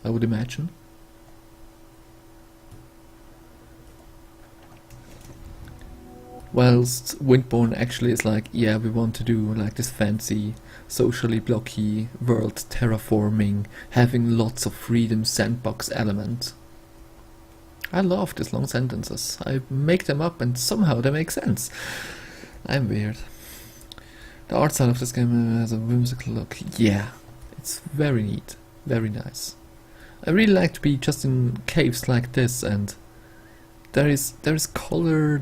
I would imagine. Whilst Windborne actually is like, yeah, we want to do like this fancy, socially blocky, world terraforming, having lots of freedom sandbox element. I love these long sentences. I make them up and somehow they make sense. I'm weird. The art style of this game has a whimsical look. Yeah, it's very neat, very nice. I really like to be just in caves like this, and there is color.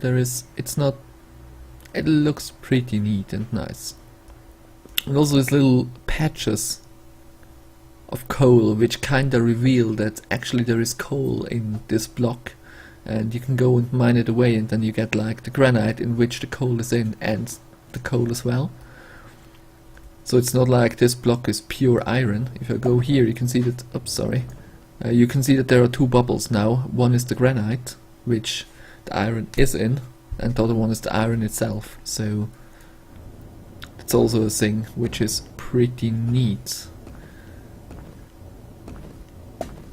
It looks pretty neat and nice. And also these little patches of coal, which kinda reveal that actually there is coal in this block, and you can go and mine it away, and then you get like the granite in which the coal is in, and the coal as well. So it's not like this block is pure iron. If I go here, you can see that. Oops, sorry. You can see that there are two bubbles now. One is the granite, which the iron is in, and the other one is the iron itself. So it's also a thing which is pretty neat.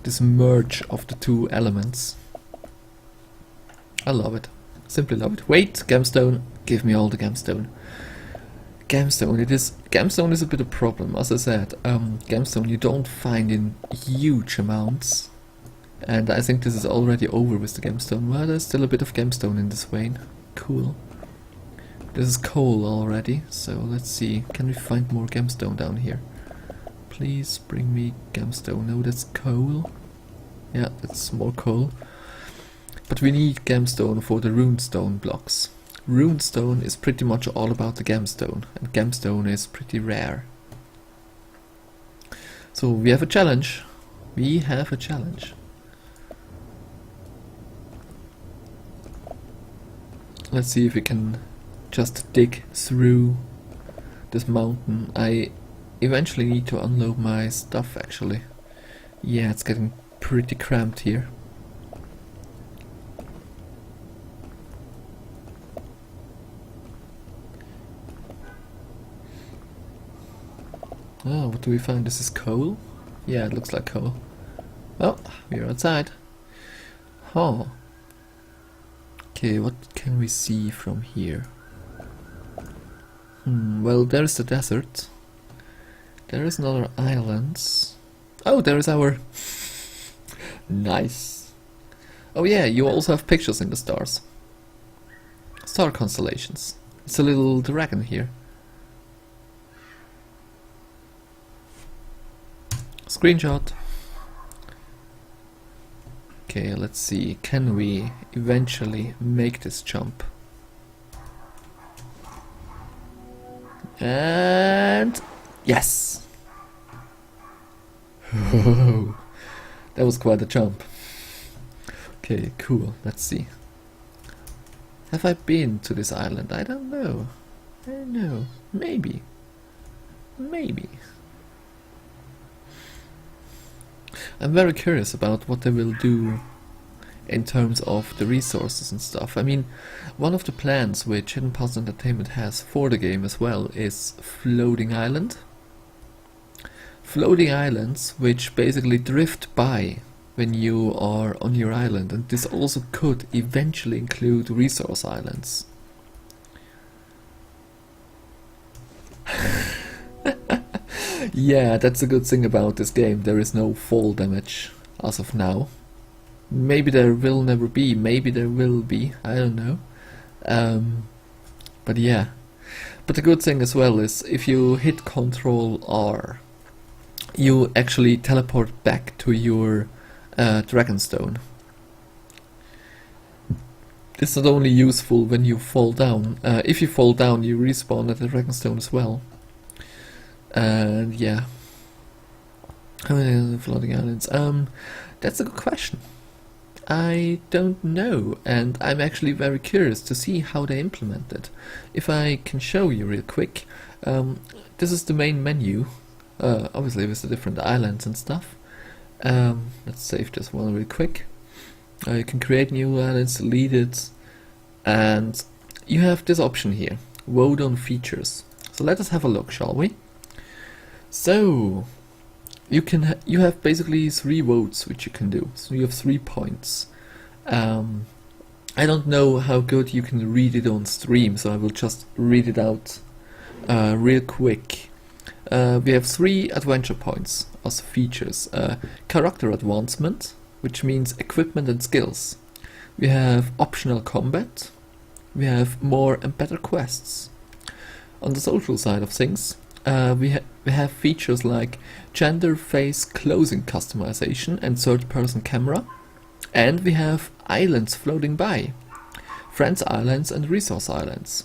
This merge of the two elements. I love it. Simply love it. Wait, gemstone. Give me all the gemstone. Gemstone is a bit of a problem, as I said. Gemstone you don't find in huge amounts, and I think this is already over with the gemstone. Well, there's still a bit of gemstone in this vein. Cool. This is coal already, so let's see. Can we find more gemstone down here? Please bring me gemstone. No, that's coal. Yeah, that's more coal. But we need gemstone for the runestone blocks. Runestone is pretty much all about the gemstone, and gemstone is pretty rare. So we have a challenge. We have a challenge. Let's see if we can just dig through this mountain. I eventually need to unload my stuff actually. Yeah, it's getting pretty cramped here. Oh, what do we find? This is coal? Yeah, it looks like coal. Well, we're outside. Huh. Okay, what can we see from here? Well, there's the desert. There is another island. Oh, there is our... Nice. Oh yeah, you also have pictures in the stars. Star constellations. It's a little dragon here. Screenshot. Okay, let's see. Can we eventually make this jump? And yes. That was quite a jump. Okay, cool. Let's see. Have I been to this island? I don't know. I don't know. Maybe. Maybe. I'm very curious about what they will do in terms of the resources and stuff. I mean, one of the plans which Hidden Paths Entertainment has for the game as well is floating island. Floating islands which basically drift by when you are on your island, and this also could eventually include resource islands. Yeah, that's a good thing about this game. There is no fall damage as of now. Maybe there will never be, maybe there will be, I don't know. But yeah. But the good thing as well is if you hit Ctrl R, you actually teleport back to your Dragonstone. This is not only useful when you fall down. If you fall down, you respawn at the Dragonstone as well. And yeah. How many floating islands? That's a good question. I don't know, and I'm actually very curious to see how they implement it. If I can show you real quick, this is the main menu, obviously with the different islands and stuff. Let's save this one real quick. You can create new islands, delete it, and you have this option here, vote on features. So let us have a look, shall we? So, you have basically 3 votes which you can do. So you have 3 points. I don't know how good you can read it on stream, so I will just read it out real quick. We have 3 adventure points as features. Character advancement, which means equipment and skills. We have optional combat. We have more and better quests. On the social side of things, we have features like gender face clothing customization and third-person camera. And we have islands floating by. Friends Islands and Resource Islands.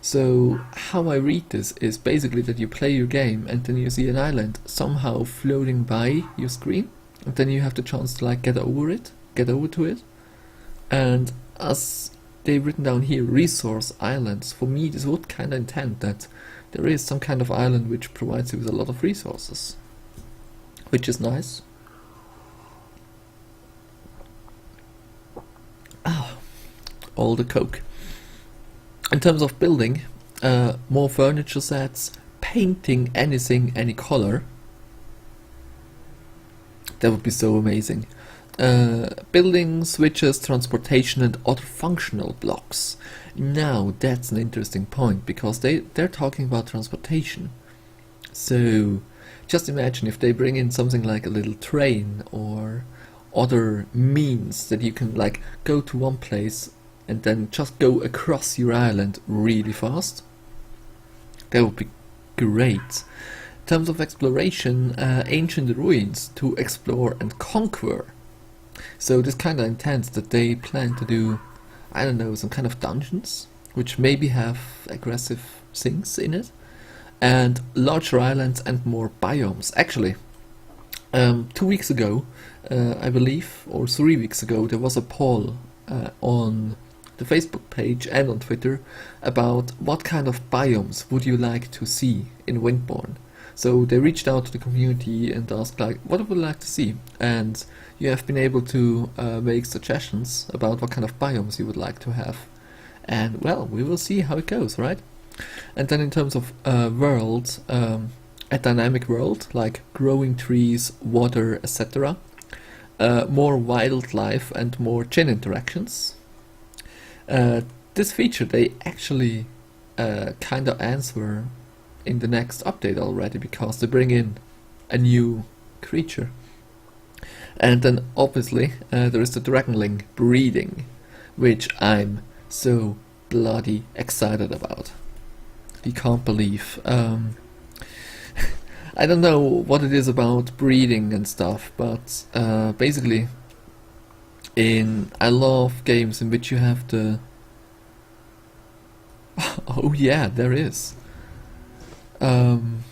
So how I read this is basically that you play your game and then you see an island somehow floating by your screen, and then you have the chance to like get over to it. And as they've written down here, Resource Islands, for me this would kind of intend that there is some kind of island which provides you with a lot of resources, which is nice. All the coke. In terms of building, more furniture sets, painting anything, any color. That would be so amazing. Building, switches, transportation and other functional blocks. Now that's an interesting point, because they're talking about transportation. So just imagine if they bring in something like a little train or other means that you can like go to one place and then just go across your island really fast. That would be great. In terms of exploration, ancient ruins to explore and conquer. So this kind of intends that they plan to do, I don't know, some kind of dungeons, which maybe have aggressive things in it, and larger islands and more biomes. Actually, 2 weeks ago, I believe, or 3 weeks ago, there was a poll on the Facebook page and on Twitter about what kind of biomes would you like to see in Windborne. So they reached out to the community and asked like, what would you like to see? And you have been able to make suggestions about what kind of biomes you would like to have. And well, we will see how it goes, right? And then in terms of world, a dynamic world like growing trees, water, etc. More wildlife and more Jinn interactions. This feature they actually kind of answer in the next update already, because they bring in a new creature. And then obviously there is the Dragonling breeding, which I'm so bloody excited about. You can't believe. I don't know what it is about breeding and stuff, but basically I love games in which you have the... Oh yeah, there is. And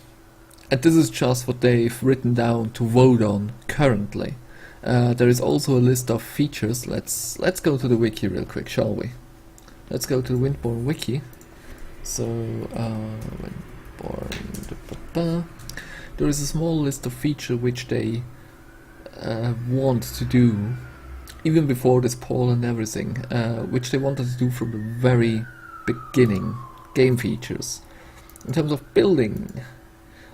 this is just what they've written down to vote on currently. There is also a list of features. Let's go to the wiki real quick, shall we? Let's go to the Windborne wiki. So Windborne. There is a small list of features which they want to do, even before this poll and everything, which they wanted to do from the very beginning. Game features. In terms of building,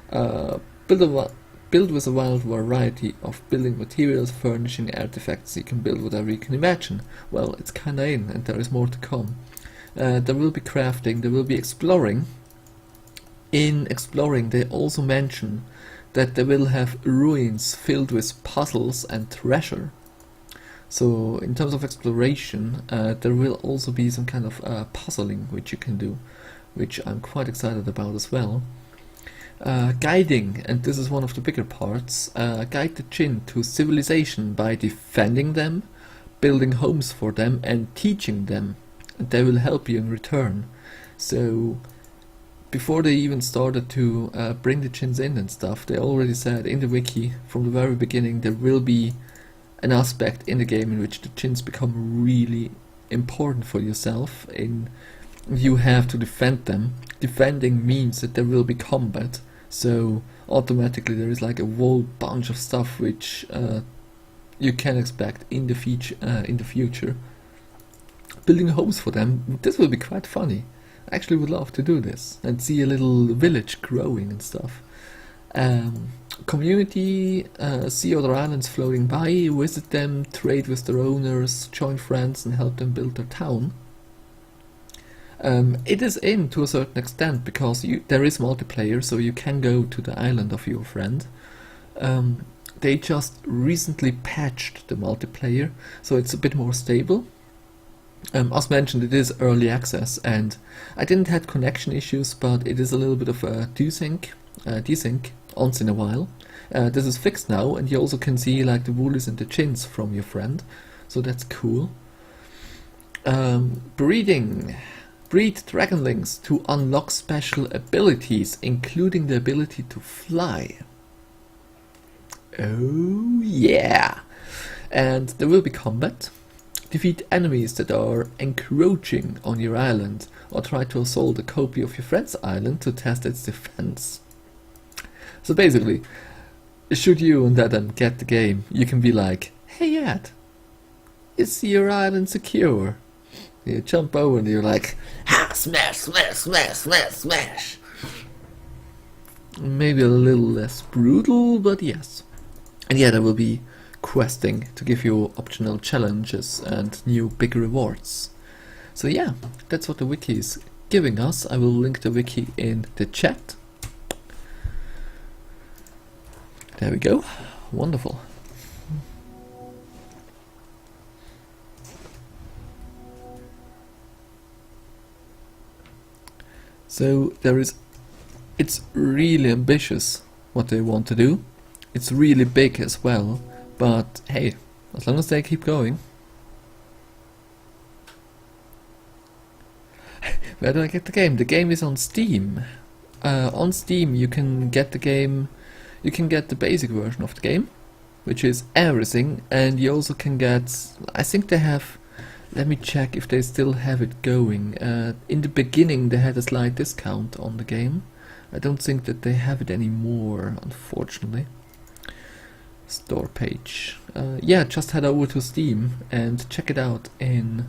build with a wide variety of building materials, furnishing, artifacts. You can build whatever you can imagine. Well, it's kinda in, and there is more to come. There will be crafting, there will be exploring. In exploring, they also mention that they will have ruins filled with puzzles and treasure. So in terms of exploration, there will also be some kind of puzzling which you can do, which I'm quite excited about as well. Guiding, and this is one of the bigger parts, guide the Jinn to civilization by defending them, building homes for them and teaching them, and they will help you in return. So before they even started to bring the Jinns in and stuff, they already said in the wiki from the very beginning there will be an aspect in the game in which the Jinns become really important for yourself. You have to defend them. Defending means that there will be combat, so automatically there is like a whole bunch of stuff which you can expect in the future. Building homes for them, this will be quite funny. I actually would love to do this and see a little village growing and stuff. Community, see other islands floating by, visit them, trade with their owners, join friends and help them build their town. It is in to a certain extent because there is multiplayer, so you can go to the island of your friend. They just recently patched the multiplayer, so it's a bit more stable. As mentioned, it is early access, and I didn't have connection issues, but it is a little bit of a desync once in a while. This is fixed now, and you also can see like the woolies and the chins from your friend, so that's cool. Breeding. Breed dragonlings to unlock special abilities, including the ability to fly. Oh yeah! And there will be combat. Defeat enemies that are encroaching on your island, or try to assault a copy of your friend's island to test its defense. So basically, should you and Adam get the game, you can be like, "Hey Ed, is your island secure?" You jump over and you're like, "Ha! Smash, smash, smash, smash, smash!" Maybe a little less brutal, but yes. And yeah, there will be questing to give you optional challenges and new big rewards. So yeah, that's what the wiki is giving us. I will link the wiki in the chat. There we go. Wonderful. So it's really ambitious what they want to do. It's really big as well, but hey, as long as they keep going. Where do I get the game? The game is on Steam. On Steam you can get the game, you can get the basic version of the game, which is everything, and you also can get, I think they have, let me check if they still have it going. In the beginning they had a slight discount on the game. I don't think that they have it anymore, unfortunately. Store page. Yeah, just head over to Steam and check it out in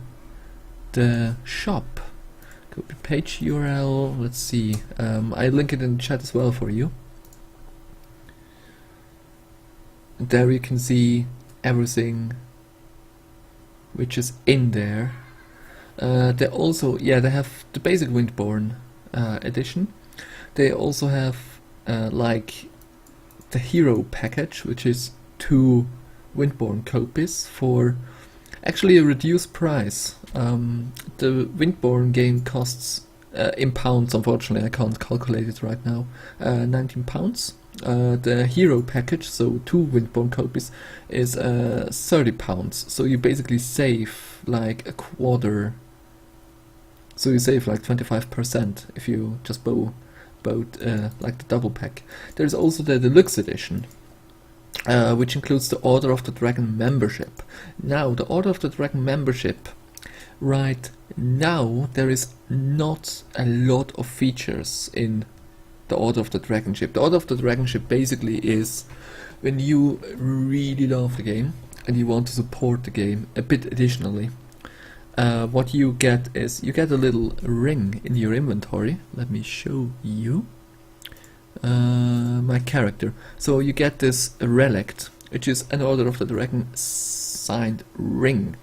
the shop. Copy page URL, let's see. I link it in the chat as well for you. And there you can see everything which is in there. They also, yeah, they have the basic Windborne edition. They also have like the hero package, which is 2 Windborne copies for actually a reduced price. The Windborne game costs in pounds, unfortunately I can't calculate it right now, £19. The hero package, so 2 Windborne copies, is £30. So you basically save like a quarter. So you save like 25% if you just both like the double pack. There's also the deluxe edition, which includes the Order of the Dragon membership. Now, the Order of the Dragon membership, right now there is not a lot of features in the Order of the Dragon ship. The Order of the Dragon ship basically is when you really love the game and you want to support the game a bit additionally. What you get is you get a little ring in your inventory. Let me show you my character. So you get this relic, which is an Order of the Dragon signed ring.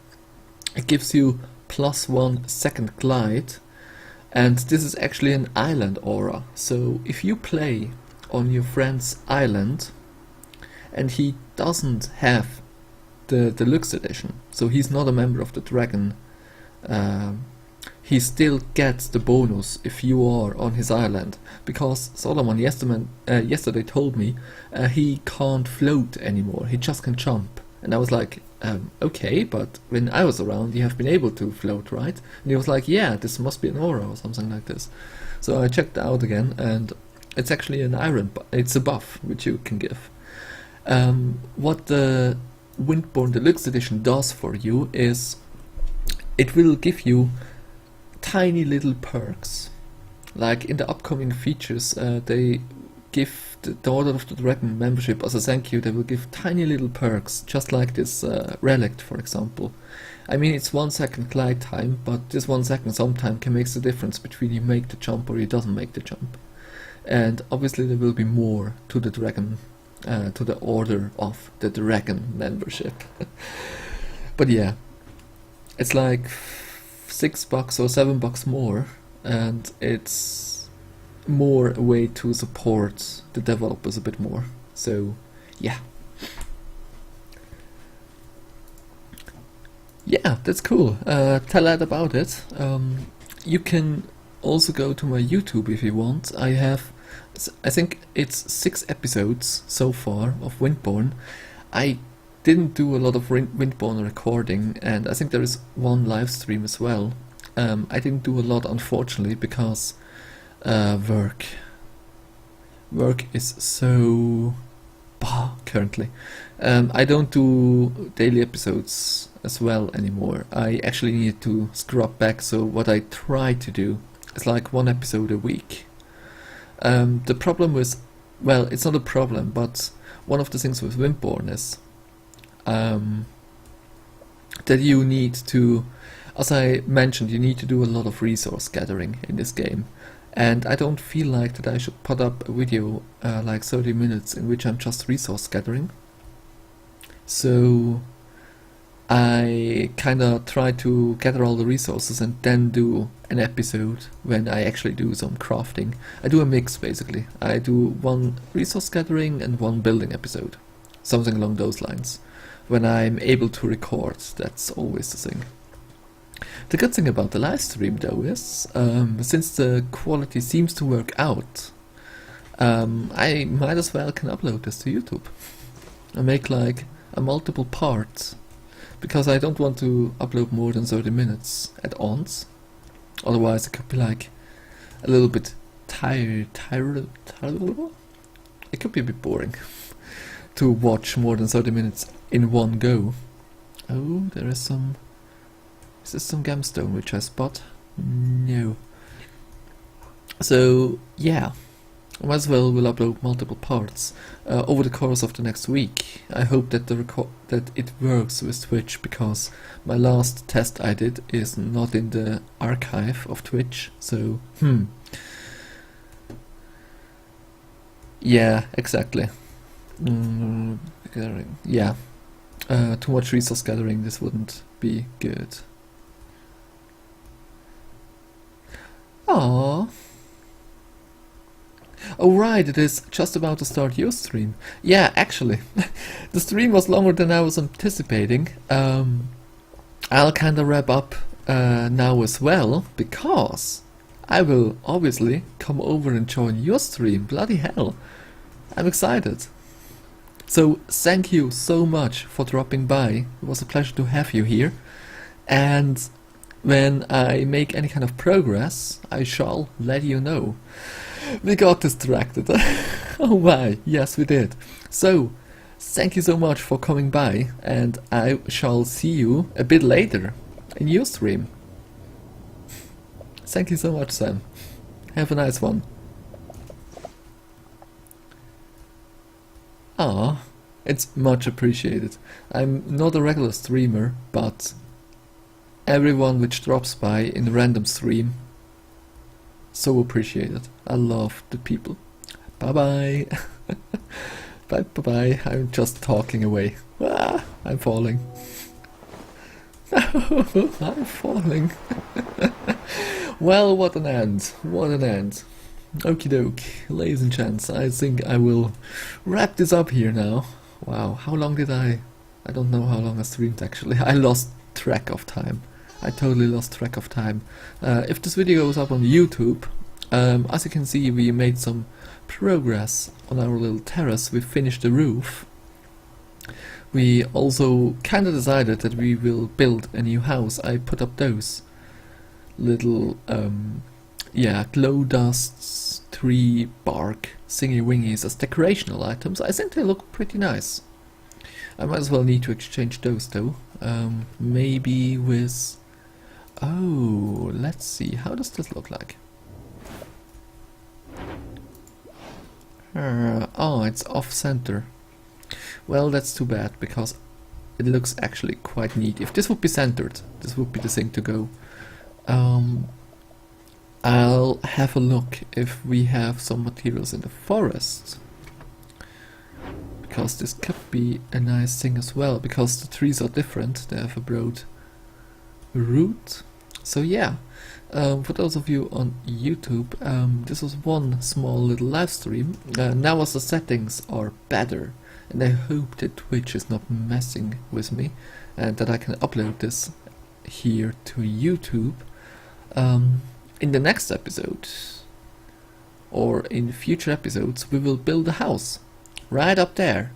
It gives you +1 second glide, and this is actually an island aura. So if you play on your friend's island and he doesn't have the deluxe edition, so he's not a member of the Dragon, he still gets the bonus if you are on his island, because Solomon yesterday told me he can't float anymore, he just can jump. And I was like, okay, but when I was around you have been able to float, right? And he was like, yeah, this must be an aura or something like this. So I checked it out again, and it's actually an iron, it's a buff which you can give. What the Windborne Deluxe Edition does for you is it will give you tiny little perks. Like in the upcoming features, they give the Order of the Dragon membership as a thank you. They will give tiny little perks, just like this relic, for example. I mean, it's 1 second glide time, but this 1 second sometime can make the difference between you make the jump or you doesn't make the jump. and obviously there will be more to the dragon, to the Order of the Dragon membership. But yeah, it's like $6 or $7 more, and it's more a way to support the developers a bit more. So yeah. Yeah, that's cool. Tell Ed about it. You can also go to my YouTube if you want. I think it's 6 episodes so far of Windborne. I didn't do a lot of Windborne recording, and I think there is one live stream as well. I didn't do a lot, unfortunately, because work is so currently. I don't do daily episodes as well anymore. I actually need to scrub back, so what I try to do is like 1 episode a week. The problem with, well, it's not a problem, but one of the things with Windborne is that you need to, as I mentioned, you need to do a lot of resource gathering in this game. And I don't feel like that I should put up a video like 30 minutes in which I'm just resource gathering. So I kinda try to gather all the resources and then do an episode when I actually do some crafting. I do a mix basically. I do 1 resource gathering and 1 building episode. Something along those lines. When I'm able to record, that's always the thing. The good thing about the live stream though is, since the quality seems to work out, I might as well can upload this to YouTube. I make like a multiple parts, because I don't want to upload more than 30 minutes at once. Otherwise it could be like a little bit tired. It could be a bit boring to watch more than 30 minutes in one go. Oh, there is some... Is this some gemstone which I spot? No. So yeah, I might as well will upload multiple parts over the course of the next week. I hope that that it works with Twitch, because my last test I did is not in the archive of Twitch. So yeah, exactly. Yeah, too much resource gathering, this wouldn't be good. Aww. Oh right, it is just about to start your stream. Yeah, actually, the stream was longer than I was anticipating. I'll kinda wrap up now as well, because I will obviously come over and join your stream. Bloody hell, I'm excited. So thank you so much for dropping by. It was a pleasure to have you here, and when I make any kind of progress, I shall let you know. We got distracted. Oh my, yes we did. So, thank you so much for coming by, and I shall see you a bit later in your stream. Thank you so much, Sam. Have a nice one. Ah, it's much appreciated. I'm not a regular streamer, but everyone which drops by in a random stream, so appreciated. I love the people. Bye bye. Bye bye bye. I'm just talking away. Ah, I'm falling. I'm falling. Well, what an end. What an end. Okie doke, ladies and gents, I think I will wrap this up here now. Wow, how long did I don't know how long I streamed actually. I lost track of time. I totally lost track of time. If this video goes up on YouTube, as you can see, we made some progress on our little terrace. We finished the roof. We also kinda decided that we will build a new house. I put up those little yeah, glow dusts, tree bark, thingy wingies as decorational items. I think they look pretty nice. I might as well need to exchange those though. Maybe with... Oh, let's see, how does this look like? Oh, it's off-center. Well, that's too bad, because it looks actually quite neat. If this would be centered, this would be the thing to go. I'll have a look if we have some materials in the forest, because this could be a nice thing as well, because the trees are different, they have a broad root. So yeah, for those of you on YouTube, this was one small little live stream. Now as the settings are better, and I hope that Twitch is not messing with me, and that I can upload this here to YouTube. In the next episode, or in future episodes, we will build a house right up there.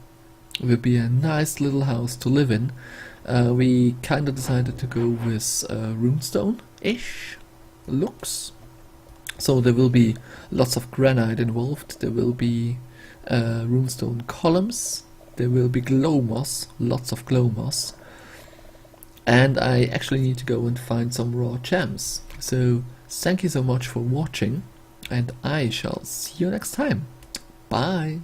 It will be a nice little house to live in. We kind of decided to go with runestone-ish looks. So there will be lots of granite involved, there will be runestone columns, there will be glow moss, lots of glow moss. And I actually need to go and find some raw gems. So thank you so much for watching, and I shall see you next time. Bye!